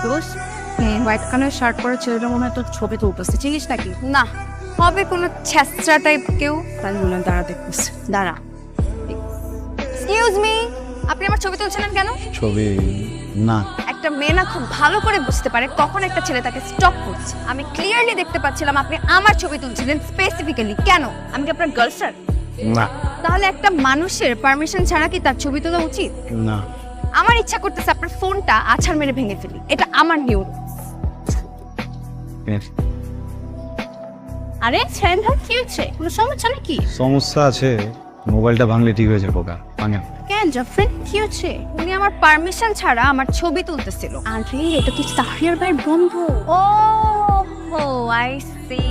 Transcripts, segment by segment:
দোষ white colour shirt পরে ছেলেটা মনে হয় তোর ছবি তুলতেছে, চিনিস নাকি? না, হবে কোনো ছেঁচড়া টাইপ কেউ। তাই মনে হয় দাঁড়া দেখতেছে, দাঁড়া। এক্সকিউজ মি, আপনি আমার ছবি তুলছিলেন কেন? ছবি না, একটা মেয়ে না খুব ভালো করে বুঝতে পারে কখন একটা ছেলে তাকে স্টপ করছে। আমি ক্লিয়ারলি দেখতে পাচ্ছিলাম আপনি আমার ছবি তুলছিলেন স্পেসিফিক্যালি। কেন? আমি কি আপনার গার্লফ্রেন্ড? না, তাহলে একটা মানুষের পারমিশন ছাড়া কি তার ছবি তোলা উচিত? না। আমার ইচ্ছা করতেছে আপনার ফোনটা আছাড় মেরে ভেঙে ফেলি। এটা আমার নিয়ম। আরে ছেলেটা কি হচ্ছে? কোনো সমস্যা নাকি? সমস্যা আছে, মোবাইলটা ভাঙলে ঠিক হয়ে যাবে। ওকা ভাঙা কেন জাফরিন, কি হচ্ছে? উনি আমার পারমিশন ছাড়া আমার ছবি তুলতেছিল। আরে এটা কি সাহিয়ার ভাইয়ের বন্ধু? ও হো, I see.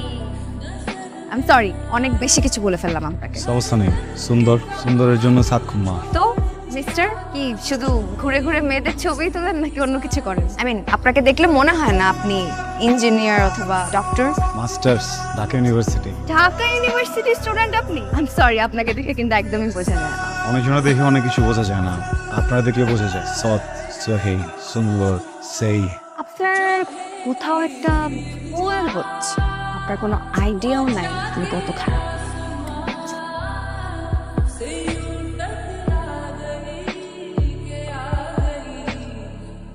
I am sorry, অনেক বেশি কিছু বলে ফেললাম আপনাকে। সমস্যা নেই, সুন্দরের জন্য সাত খুম্মা। তো মিস্টার, কি শুধু ঘুরে ঘুরে মেয়েদের ছবি তোলেন নাকি অন্য কিছু করেন? আই মিন, আপনাকে দেখলে মনে হয় না আপনি ইঞ্জিনিয়ার অথবা doctor. Masters, Dhaka university. Dhaka university student আপনি? আই এম সরি, আপনাকে দেখে কিন্তু একদমই বোঝা যায় না। অনেকজনে দেখে অনেক কিছু বোঝা যায় না, আপনারা দেখলে বোঝা যায়। সৎ, সহি, সুন্দর, সেই। আপনার কোথাও একটা ভুল হচ্ছে। আপনার কোনো আইডিয়াও নাই তুমি কত খারাপ।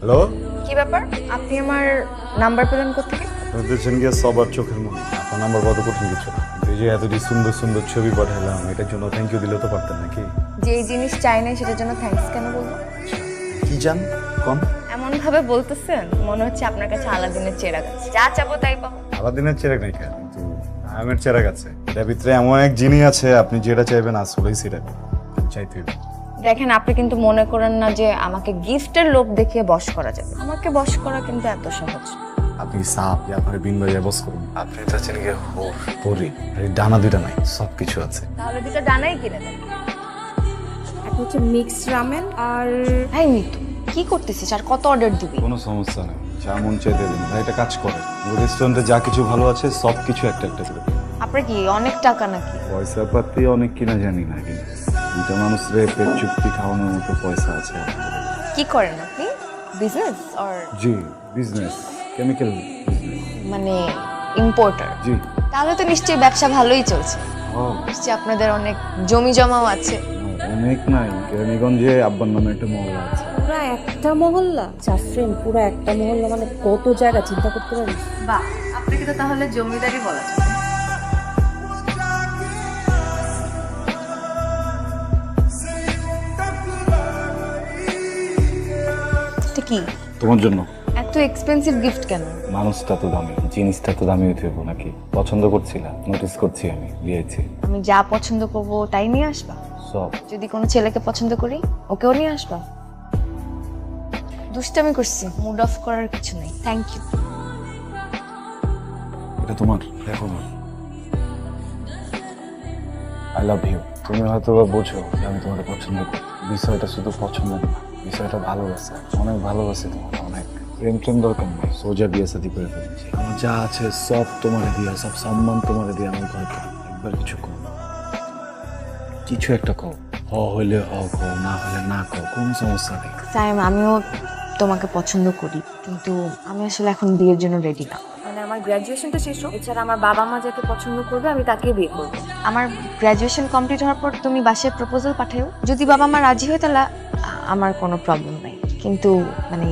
হ্যালো, কি ব্যাপার? আপনি আমার নাম্বার পেলেন কোত্থেকে? আপনাদের দেখছেন গিয়ে সবার চোখের মনে আপনার নাম্বার কত কঠিন কিছু না। এই যে এতটি সুন্দর সুন্দর ছবি পাঠাইলাম, এটার জন্য থ্যাংক ইউ দিলে তো পারতেন নাকি? যে জিনিস চাই না সেটার জন্য থ্যাঙ্কস কেন বলবো? কি জান কম? এমন ভাবে বলতেছেন মনে হচ্ছে আপনার কাছে আলাদিনের চেরাগ আছে, যা চাবো তাই পাবো। আলাদিনের চেরাগ নাই কেন, কিন্তু আমের চেরাগ আছে। এটার ভিতরে এমন এক জিনিস আছে, আপনি যেটা চাইবেন আসলেই সেটা চাইতে হবে। দেখেন, আপনি কিন্তু মনে করেন না যে আমাকে গিফটের লোভ দেখিয়ে বশ করা যাবে। আমাকে বশ করা কিন্তু এত সহজ না। আপনি সাপ, যে আপনার বিন বাজায় বস করুন। আপনি চাচ্ছেন গিয়ে পরি, আর ডানা দুইটা নাই, সব কিছু আছে। তাহলে দুটো ডানাই কিনে দেন। একটা হচ্ছে মিক্সড রামেন আর ভাই মিতু, কি করতেছিস? আর কত অর্ডার দিবি? কোনো সমস্যা নেই, যা মন চাইতে দিন। ভাই একটা কাজ করে, ওই রেস্টুরেন্টে যা কিছু ভালো আছে সব কিছু একটা একটা করে দিন। আপনার কি অনেক টাকা নাকি? পয়সা পাতি অনেক কিনা জানি না, কিন্তু দুইটা মানুষরে পেট চুক্তি খাওয়ানোর মতো পয়সা আছে। কি করেন আপনি? Business or G, business, chemical business. মানে ইম্পোর্টার? জি। তাহলে তো নিশ্চয়ই ব্যবসা ভালোই চলছে। ও, নিশ্চয়ই আপনাদের অনেক জমি জমাও আছে। অনেক নাই, কেরানীগঞ্জে আব্বার নামে একটা মহল্লা আছে। পুরা একটা মহল্লা? জাফরিন, পুরা একটা মহল্লা মানে কত জায়গা চিন্তা করতে পারিস? বাহ, আপনাকে তো তাহলে জমিদারি বলা যায়। এটা কি? তোমার জন্য। এত এক্সপেন্সিভ গিফট কেন? মানুষটা তো দামি, জিনিসটা তো দামি হতে হবে নাকি? পছন্দ করছিলা, নোটিস করছি আমি, দিয়েছি। আমি যা পছন্দ করবো তাই নিয়ে আসবা? সব। যদি কোনো ছেলেকে পছন্দ করি ওকেও নিয়ে আসবা? দুষ্টামি করছি, মুড অফ করার কিছু নেই। Thank you. এটা তোমার, দেখো না। I love you. তুমি হয়তো বা বোঝো যে আমি তোমাকে পছন্দ করি। বিষয়টা শুধু পছন্দ না, বিষয়টা ভালোবাসা। অনেক ভালোবাসি তোমার, অনেক। প্রেম প্রেম দরকার নেই, সোজা বিয়ে শাদী করে ফেলেছি। আমার যা আছে সব তোমারে দিয়া, সব সম্মান তোমারে দিয়ে আমার ঘরে। একবার কিছু কো, কিছু একটা কো। হ হইলে হ কো, না হলে না কো, কোনো সমস্যা নেই। সাইম, আমিও তোমাকে পছন্দ করি, কিন্তু আমি আসলে এখন বিয়ের জন্য রেডি না। মানে আমার গ্র্যাজুয়েশনটা শেষ হোক, এছাড়া আমার বাবা মা যাকে পছন্দ করবে আমি তাকে বিয়ে করবো। আমার গ্র্যাজুয়েশন কমপ্লিট হওয়ার পর তুমি বাসায় প্রপোজাল পাঠাও, যদি বাবা মা রাজি হয় তাহলে আমার কোনো প্রবলেম নাই। কিন্তু মানে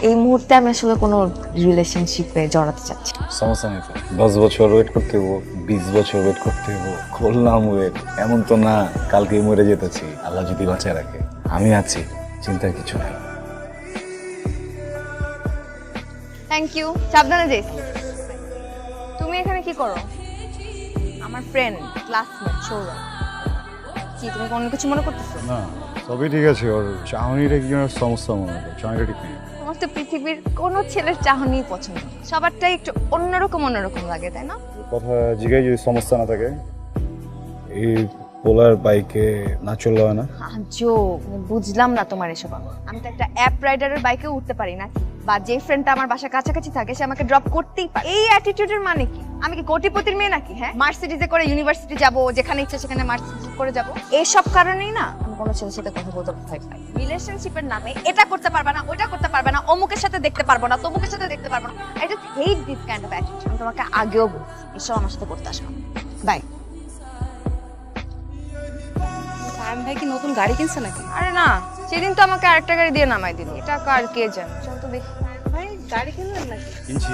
এই মুহূর্তে আমি আসলে কোনো রিলেশনশিপে জড়াতে চাচ্ছি না। সমস্যা নেই তো, 10 বছর ওয়েট করতে হবো, 20 বছর ওয়েট করতে হবো, করলাম ওয়েট। এমন তো না কালকে মরে যেতেছি, আল্লাহ যদি বাঁচায় রাখে। আমি আছি, চিন্তার কিছু নাই। থ্যাংক ইউ, সাবধানে যাইস। তুমি এখানে কি করো? আমার ফ্রেন্ড, ক্লাসমেট সৌরভ। কি তুমি কোনো কিছু মনে করতেছো? না, সবই ঠিক আছে। ওর চাহনিটা কি সমস্যা মনে হয়, চাহনিটা ঠিক নেই। তোমার তো পৃথিবীর কোনো ছেলের চাহনি পছন্দ না। সবারটাই একটু অন্যরকম অন্যরকম লাগে, তাই না? কথা জিগাই যদি সমস্যা না থাকে, এই পোলার বাইকে না চললে হয় না? বুঝলাম না তোমার এসব। আমি তো একটা অ্যাপ রাইডারের বাইকেও উঠতে পারি না। বা যে ফ্রেন্ডটা আমার বাসার কাছাকাছি থাকে সে আমাকে ড্রপ করতেই পারে। এই অ্যাটিটিউডের মানে কি? আমি কি কোটিপতির মেয়ে নাকি? হ্যাঁ, মার্সিডিজে করে ইউনিভার্সিটি যাব, যেখানে ইচ্ছে সেখানে মার্সিডিজ করে যাব। এই সব কারণেই না আমি কোনো ছেলের সাথে কথা বলতে ভয় পাই। রিলেশনশিপের নামে এটা করতে পারবে না, ওটা করতে পারবে না, অমুকের সাথে দেখতে পারবো না, তমুকের সাথে দেখতে পারবো না। I just hate this kind of attitude. আমি তোমাকে আগেও বলছি এসব আমার সাথে করতে আসবে না। বাই। সায়ন ভাই কি নতুন গাড়ি কিনছে নাকি? আরে না, সেদিন তো আমাকে আরেকটা গাড়ি দিয়ে নামাই দিল। এটা কার কে জানে? চল তো দেখি। ভাই গাড়ি কিনলেন নাকি? কিনছি,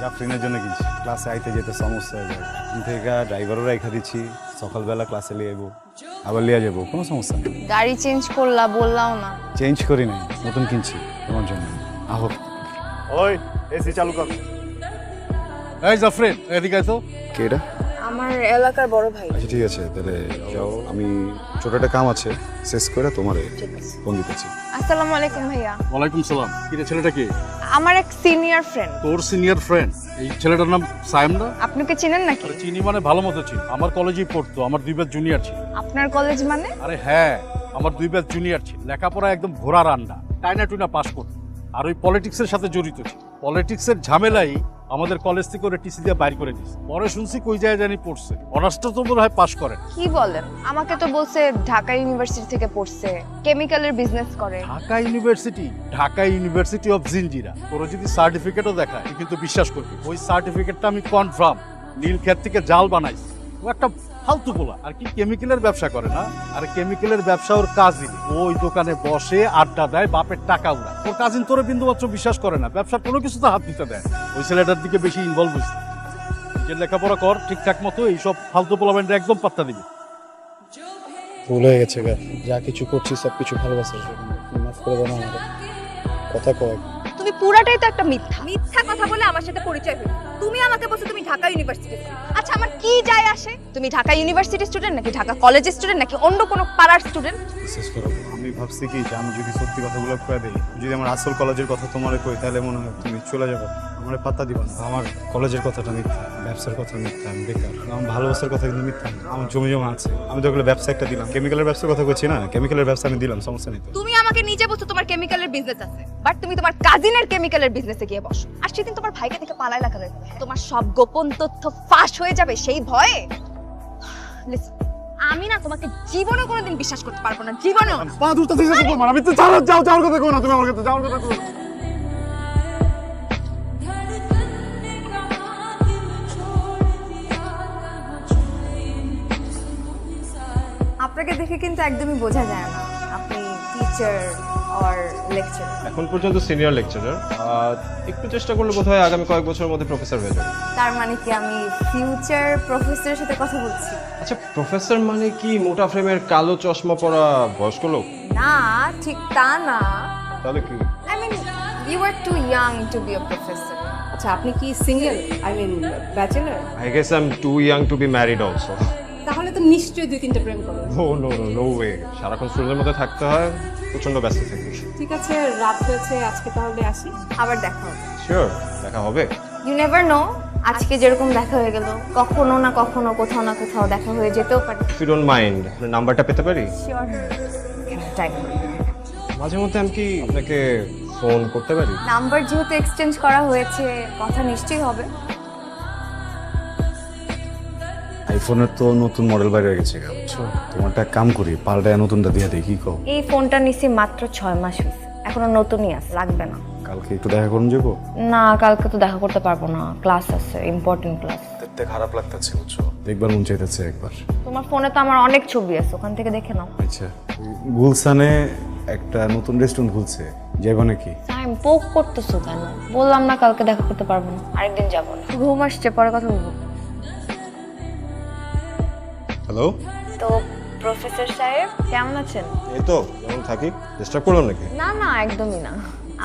জাফরিনের জন্য কিনছি। ক্লাসে আইতে যেতে সমস্যা হয়ে যায়, এখান থেকে ড্রাইভারও রেখা দিচ্ছি। সকালবেলা ক্লাসে নিয়ে যাবো, আবার নিয়ে যাবো, কোনো সমস্যা নেই। গাড়ি চেঞ্জ করলা বললাও না। চেঞ্জ করি নাই, নতুন কিনছি তোমার জন্য। আহো। ওই এসি চালু কর। এই জাফরিন, এদিকে আয় তো। কে এটা? আমার এলাকার বড় ভাই। আচ্ছা ঠিক আছে, তাহলে যাও। আমি ছোট একটা কাম আছে, শেষ করে তোমার ফোন দিতেছি। আসসালামু আলাইকুম ভাইয়া। ওয়ালাইকুম সালাম। কি রে, ছেলেটা কি? আমার এক সিনিয়র ফ্রেন্ড। তোর সিনিয়র ফ্রেন্ড? এই ছেলেটার নাম সায়েম না? আপনি কি চিনেন নাকি? আরে চিনি মানে ভালো মতো চিনি। আমার কলেজেই পড়তো, আমার 2 ব্যাচ জুনিয়র ছিল। আপনার কলেজ মানে? আরে হ্যাঁ, আমার 2 ব্যাচ জুনিয়র ছিল। লেখাপড়া একদম ঘোড়ার আন্ডা, টাইনা টুইনা পাস করতো। আর ওই পলিটিক্সের সাথে জড়িত ছিল। পলিটিক্সের ঝামেলাই আমাদের কলেজ থেকে ওরা টিসি দিয়ে বাইর করে দিয়েছে। পরে শুনছি কই যায় জানি পড়ছে, অনার্সটা তো মনে হয় পাস করে। কি বলেন? আমাকে তো বলছে ঢাকা ইউনিভার্সিটি থেকে পড়ছে, কেমিক্যালের বিজনেস করে। Dhaka university? Dhaka university of Jinjira. তোর যদি সার্টিফিকেটও দেখায় তুই কিন্তু বিশ্বাস করবি ওই সার্টিফিকেটটা আমি কনফার্ম নীল ক্ষেত থেকে জাল বানাইছি। ও একটা ফালতু বলা। আর কি কেমিক্যালের ব্যবসা করে না? আর কেমিক্যালের ব্যবসা ওর কাজিন। ওই দোকানে বসে আড্ডা দেয়, বাপের টাকা উড়ায়। ওর কাজিন তোরে বিন্দু মাত্র বিশ্বাস করে না, ব্যবসার কোনো কিছুতে হাত দিতে দেয়। ওই ছেলেটার দিকে বেশি ইনভলভ হয়েছে। নিজের লেখাপড়া কর ঠিকঠাক মতো, এইসব ফালতু পোলামেন্টে একদম পাত্তা দিবি। ভুল হয়ে গেছে গা, যা কিছু করছি সব কিছু ভালোবাসার জন্য। মাফ করে দাও না আমাকে। কথা কয় তুমি পুরাটাই তো একটা মিথ্যা মিথ্যা কথা বলে আমার সাথে পরিচয় হলো। তুমি আমাকে বলছো তুমি ঢাকা ইউনিভার্সিটি। আচ্ছা আমার কি যায় আসে? তুমি ঢাকা ইউনিভার্সিটি স্টুডেন্ট নাকি ঢাকা কলেজের স্টুডেন্ট নাকি অন্য কোনো পাড়ার স্টুডেন্ট? বিশেষ করে আমি ভাবছি কি যে আমি যদি সত্যি কথাগুলো কয়ে দিই, যদি আমার আসল কলেজের কথা তোমার কই, তাহলে মনে হয় তুমি চলে যাবে, আমার পাত্তা দিবা না। আমার কলেজের কথাটা মিথ্যা, ব্যবসার কথা মিথ্যা, আমি বেকার। আমার ভালোবাসার কথা কিন্তু মিথ্যা না। আমার জমি জমা আছে, আমি তো ওগুলো ব্যবসা একটা দিলাম। কেমিক্যালের ব্যবসার কথা বলছি না, কেমিক্যালের ব্যবসা আমি দিলাম, সমস্যা নেই তো। তুমি আমাকে নিজে বলছো তোমার কেমিক্যালের বিজনেস আছে, বাট তুমি তোমার কাজিনের কেমিক্যালের বিজনেসে গিয়ে বসো। আর সেদিন তোমার ভাইকে থেকে পালায় লাগালে তোমার সব গোপন তথ্য ফাঁস হয়ে যাবে সেই ভয়ে। Listen, আমি না তোমাকে জীবনে কোনোদিন বিশ্বাস করতে পারবো না, জীবনেও না। পা দুটো থেকে আমি তো যাও যাও যাওয়ার কথা কো না, তুমি আমার কাছে যাওয়ার কথা কো। আপনাকে দেখে কিন্তু একদমই বোঝা যায় না আপনি টিচার অর লেকচারার। এখন পর্যন্ত সিনিয়র লেকচারার, একটু চেষ্টা করলে বোধহয় আগামী কয়েক বছরের মধ্যে প্রফেসর হয়ে যাবে। তার মানে কি আমি ফিউচার প্রফেসরের সাথে কথা বলছি? আচ্ছা, প্রফেসর মানে কি মোটা ফ্রেমের কালো চশমা পরা বয়স্ক লোক? না, ঠিক তা না। তাহলে কি? I mean you are too young to be a professor. আচ্ছা আপনি কি single, I mean bachelor? I guess I am too young to be married also. তাহলে তো নিশ্চয়ই 2-3টা প্রেম করো। No no no no way, সারাক্ষণ স্টুডেন্টের মধ্যে থাকতে হয়, প্রচন্ড ব্যস্ত থাকি। ঠিক আছে, রাত হয়েছে, আজকে তাহলে আসি। আবার দেখা হবে। শিওর, দেখা হবে। ইউ নেভার নো, আজকে যেরকম দেখা হয়ে গেল কখনো না কখনো কোথাও না কোথাও দেখা হয়ে যেতেও পারে। ইফ ইউ ডোন্ট মাইন্ড, আপনার নাম্বারটা পেতে পারি? Sure, time. মাঝে মধ্যে আমি কি আপনাকে ফোন করতে পারি? নাম্বার যেহেতু এক্সচেঞ্জ করা হয়েছে কথা নিশ্চয়ই হবে। আইফোনের তো নতুন মডেল বাইরে গেছে গা, বুঝছো? তোমারটা কাম করি, পাল্টায় নতুনটা দিয়ে দেখি কও। এই ফোনটা নিছি মাত্র 6 মাস হয়েছে, এখনো নতুনই আছে, লাগবে না। কালকে একটু দেখা করুন যাবো। না, কালকে তো দেখা করতে পারবো না, ক্লাস আছে, ইম্পর্টেন্ট ক্লাস। দেখতে খারাপ লাগতেছে, বুঝছো? দেখবার মন চাইতেছে একবার। তোমার ফোনে তো আমার অনেক ছবি আছে, ওখান থেকে দেখে নাও। আচ্ছা, গুলশানে একটা নতুন রেস্টুরেন্ট খুলছে, যাইবা নাকি? টাইম পোক করতেছো কেন? বললাম না কালকে দেখা করতে পারবো না, আরেকদিন যাবো না। ঘুম আসছে, পরে কথা বলবো। হ্যালো, তো প্রফেসর সাহেব কেমন আছেন? এই তো যেমন থাকি। ডিস্টার্ব করলাম নাকি? না না, একদমই না,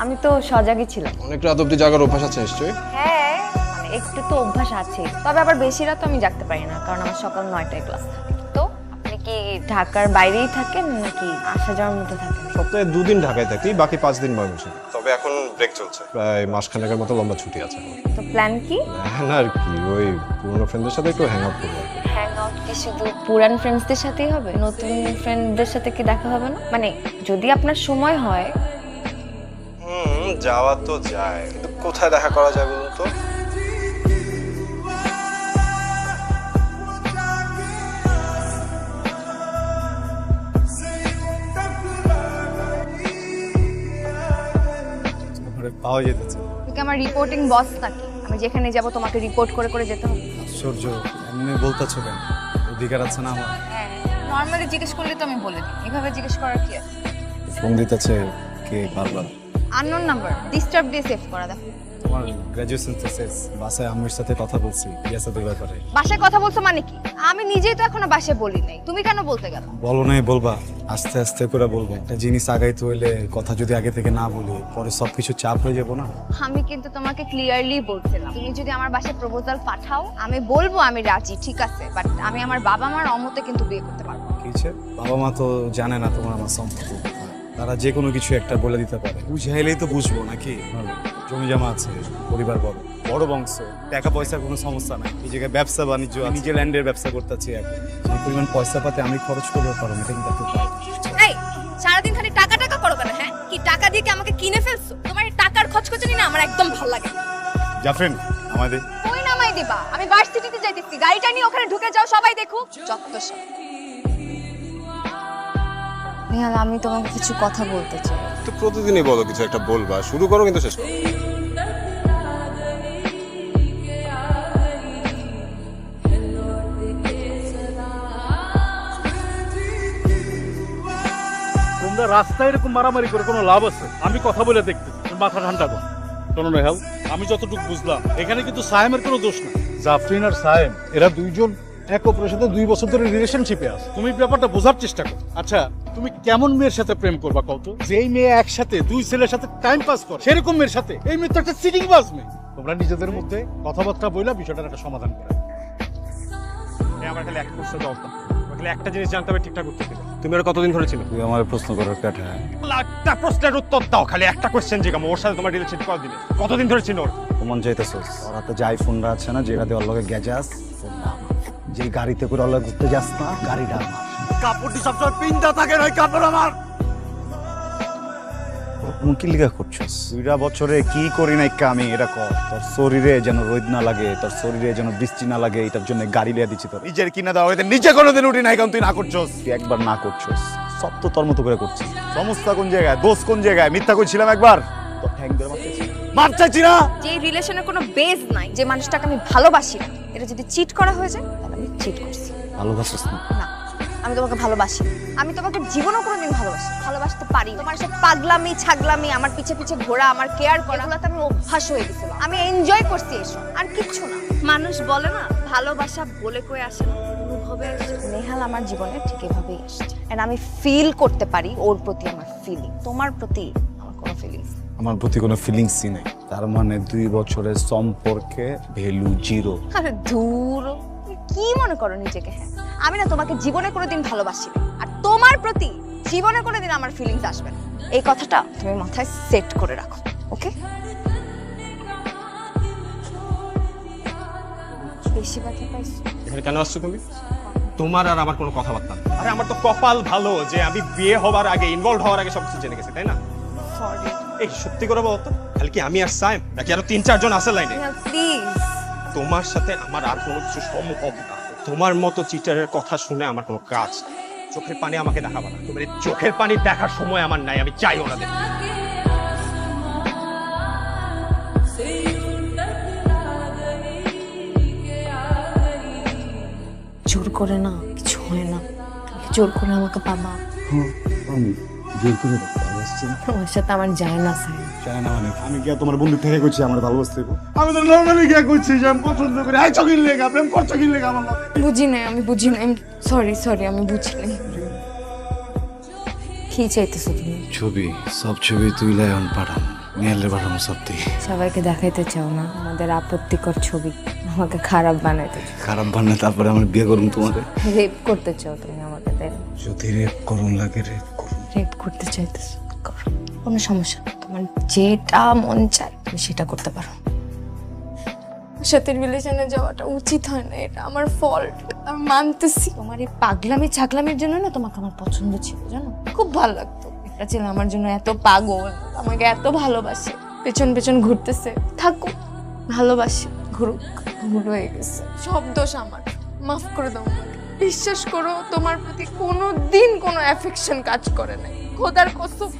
আমি তো সজাগই ছিলাম। অনেক রাত অব্দি জাগার অভ্যাস আছে নিশ্চয়ই? হ্যাঁ, মানে একটু তো অভ্যাস আছে, তবে আবার বেশি রাত আমি জাগতে পারি না, কারণ আমার সকাল 9টায় ক্লাস থাকে। তো আপনি কি ঢাকার বাইরেই থাকেন নাকি আসা যাওয়ার মধ্যে থাকেন? সপ্তাহে 2 দিন ঢাকায় থাকি, বাকি 5 দিন ময়মনসিংহে। তবে এখন ব্রেক চলছে, প্রায় মাসখানেকের মতো লম্বা ছুটি আছে আমার। তো প্ল্যান কি? না আর কি, ওই পুরোনো ফ্রেন্ডদের সাথে একটু হ্যাং আউট করবো আর কি। হ্যাং আউট কি শুধু পুরান ফ্রেন্ডসদের সাথেই হবে? নতুন ফ্রেন্ডদের সাথে কি দেখা হবে না? মানে যদি আপনার সময় হয়। যাওয়া তো যায়, কিন্তু কোথায় দেখা করা যায় বলুন তো? পাওয়া যেতেছে। তুই আমার রিপোর্টিং বস নাকি? আমি যেখানে যাব তোমাকে রিপোর্ট করে করে যেতে হবে? আশ্চর্য, এমনি বলতেছো কেন? অধিকার আছে না আমার? হ্যাঁ, নর্মালি জিজ্ঞেস করলে তো আমি বলে দিই, এভাবে জিজ্ঞেস করার কি আছে? ফোন দিতেছে কে বারবার? আননোন নাম্বার, ডিস্টার্ব দিয়ে সেভ করা দেখো। তোমার গ্র্যাজুয়েশন তো শেষ, বাসায় আম্মুর সাথে কথা বলছি ইয়াসাদের ব্যাপারে। বাসায় কথা বলছো মানে কি? আমি নিজেই তো এখনো বাসায় বলি নাই, তুমি কেন বলতে গেল? বলো নাই বলবা, আস্তে আস্তে করে বলবো। একটা জিনিস আগাইতে হইলে কথা যদি আগে থেকে না বলি পরে সবকিছু চাপ হয়ে যাবো না। আমি কিন্তু তোমাকে ক্লিয়ারলি বলছিলাম, তুমি যদি আমার বাসায় প্রপোজাল পাঠাও আমি বলবো আমি রাজি, ঠিক আছে, বাট আমি আমার বাবা মার অমতে কিন্তু বিয়ে করতে পারবো না। কি হচ্ছে? বাবা মা তো জানে না তোমার আমার সম্পর্ক, তারা যে কোনো কিছু একটা বলে দিতে পারে, বুঝাইলেই তো বুঝবো নাকি? জমি জমা আছে, পরিবার বড়, বড় বংশ, টাকা পয়সার কোনো সমস্যা নাই। এই জায়গায় ব্যবসা বাণিজ্য, আমি যে ল্যান্ডের ব্যবসা করতেছি এখন, যে পরিমাণ পয়সা পাতে আমি খরচ করতে পারবো এটা কিন্তু একটু পাই। এই সারাদিন খালি টাকা টাকা করো কেন? হ্যাঁ, কি টাকা দিয়ে কি আমাকে কিনে ফেলছো? তোমার এই টাকার খচখচানি না আমার একদম ভালো লাগে না। জাফরিন আমাদের কই নামাই দিবা? আমি ভার্সিটিতে যাইতেছি, গাড়িটা নিয়ে ওখানে ঢুকে যাও, সবাই দেখুক। যত্তসব। নিহাল, আমি তোমাকে কিছু কথা বলতে চাই। তো প্রতিদিনই বলো কিছু একটা বলবা, শুরু করো কিন্তু শেষ করো। তোমরা রাস্তায় এরকম মারামারি করে কোনো লাভ আছে? আমি কথা বলে দেখতে, মাথা ঠান্ডা কর। শোনো নেহাল, আমি যতটুকু বুঝলাম এখানে কিন্তু সায়েমের কোনো দোষ না। জাফরিন আর সায়েম এরা দুইজন এক অপরের সাথে 2 বছর ধরে রিলেশনশিপে আছে। তুমি ব্যাপারটা বোঝার চেষ্টা করো। আচ্ছা, তুমি কেমন মেয়ের সাথে প্রেম করবা কত? যেই মেয়ে একসাথে 2 ছেলের সাথে টাইম পাস করে সেরকম মেয়ের সাথে? এই মেয়ে তো একটা চিটিং বাজ মেয়ে। তোমরা নিজেদের মধ্যে কথাবার্তা বইলা বিষয়টার একটা সমাধান করে। আমার খালি একটা প্রশ্ন দাও, খালি একটা জিনিস জানতে হবে ঠিকঠাক উত্তর দিবে। তুমি আর কতদিন ধরে ছিল? তুই আমার প্রশ্ন করার কাটা। একটা প্রশ্নের উত্তর দাও, খালি একটা কোশ্চেন জিজ্ঞাসা। ওর সাথে তোমার রিলেশন কতদিন, কতদিন ধরে ছিল? ওর প্রমাণ চাইতেছস? ওর হাতে যে আইফোনটা আছে না, যেটা দিয়ে ওর লগে গেজাস, ফোনটা আমার। যে গাড়িতে করে ওর লগে ঘুরতে যাস না, গাড়িটা আমার। কাপড়টি সবসময় পিনটা থাকে, নয় কাপড় আমার। তুমি কি লিগা করছস? 2 বছরে কি করি নাই আমি, এটা কর। তোর শরীরে যেন রোদ না লাগে, তোর শরীরে যেন বৃষ্টি না লাগে, এটার জন্য গাড়ি লিয়া দিচ্ছি তোর। নিজের কিনা দাও, এতে নিচে কোনোদিন উঠি নাই, কারণ তুই না করছস। তুই একবার না করছস, সব তো তোর মতো করে করছিস। সমস্যা কোন জায়গায়, দোষ কোন জায়গায়? মিথ্যা কইছিলাম একবার, তোর ঠ্যাং ধরে মারতেছিস। মার চাইছি না। যে রিলেশনের কোনো বেজ নাই, যে মানুষটাকে আমি ভালোবাসি না, এটা যদি চিট করা হয়ে যায় তাহলে আমি চিট করছি। ভালোবাসিস না? না, আমি তোমাকে ভালোবাসি না। আমি তোমাকে জীবনও কোনোদিন ভালোবাসতে পারি। তোমার সব পাগলামি ছাগলামি, আমার পিছে পিছে ঘোরা, আমার কেয়ার করা, এগুলোতে আমি অভ্যাস হয়ে গেছিল। আমি এনজয় করছি এসব, আর কিচ্ছু না। মানুষ বলে না ভালোবাসা বলে কয়ে আসে না, অনুভবে আসে। নেহাল আমার জীবনে ঠিক এভাবেই আসছে, এন্ড আমি ফিল করতে পারি ওর প্রতি আমার ফিলিং। তোমার প্রতি আমার কোনো ফিলিংস। আমার প্রতি কোনো ফিলিংসই নাই। তার মানে 2 বছরের সম্পর্কে ভ্যালু 0। আরে দূর, তুমি কি মনে করো নিজেকে? হ্যাঁ, আমি না তোমাকে জীবনে কোনোদিন ভালোবাসি না, আর তোমার প্রতি জীবনে কোনোদিন আমার ফিলিংস আসবে না। এই কথাটা তুমি মাথায় সেট করে রাখো, ওকে? বেশি ব্যথা পাইছো? এখানে কেন আসছো তুমি? তোমার আর আমার কোনো কথাবার্তা না। আরে আমার তো কপাল ভালো যে আমি বিয়ে হওয়ার আগে, ইনভলভ হওয়ার আগে সবকিছু জেনে গেছি, তাই না? সরি। এই সত্যি করে বলো তো, খালি কি আমি আর সায়েম, নাকি আরো 3-4 জন আছে লাইনে? প্লিজ। তোমার সাথে আমার আর কোনো কিছু সম্ভব না। তোমার মতো চিটারের কথা শুনে আমার কোনো কাজ নেই। চোখের পানি আমাকে দেখাবা না। তোমার এই চোখের পানি দেখার সময় আমার নাই, আমি চাইও না দেখতে। জোর করে না কিছু হয় না, তুমি জোর করে আমাকে পাবা। আমি জোর করে ভালোবাসছি না। তোমার সাথে আমার যায় না স্যার। চাই না মানে আমি গিয়া তোমার বন্ধু থেকে করছি আমার ভালোবাসতে। আমি তো নর্মালি গিয়া করছি যে আমি পছন্দ করি। আই চকিন লেগা প্রেম করছো কি লেগা আমার লগে? বুঝি নাই, আমি বুঝি নাই। সরি, আমি বুঝি নাই। কি চাইতেছো তুমি? ছবি, সব ছবি তুইলে এখন পাঠাম, নিয়ালে পাঠাম সব তুই। সবাইকে দেখাইতে চাও না আমাদের আপত্তিকর ছবি, আমাকে খারাপ বানাইতে চাও, খারাপ বান্না, তারপরে আমি বিয়ে করুম তোমাকে। রেপ করতে চাও তুমি আমাকে, তাই না? যদি রেপ করুন লাগে রেপ করুন। রেপ করতে চাইতেছো, করো, কোনো সমস্যা না। তোমার যেটা মন চায় তুমি সেটা করতে পারো। ওর সাথে রিলেশনে যাওয়াটা উচিত হয় না, এটা আমার ফল্ট, আমি মানতেছি। তোমার এই পাগলামি ছাগলামির জন্য না তোমাকে আমার পছন্দ ছিল, জানো? খুব ভালো লাগতো একটা ছেলে আমার জন্য এত পাগল, আমাকে এত ভালোবাসে। পেছন পেছন ঘুরতেছে, থাকুক, ভালোবাসি, ঘুরুক। ভুল হয়ে গেছে, সব দোষ আমার, মাফ করে দাও আমাকে। বিশ্বাস করো, তোমার প্রতি কোনো দিন কোনো অ্যাফেকশন কাজ করে নাই, খোদার কসম।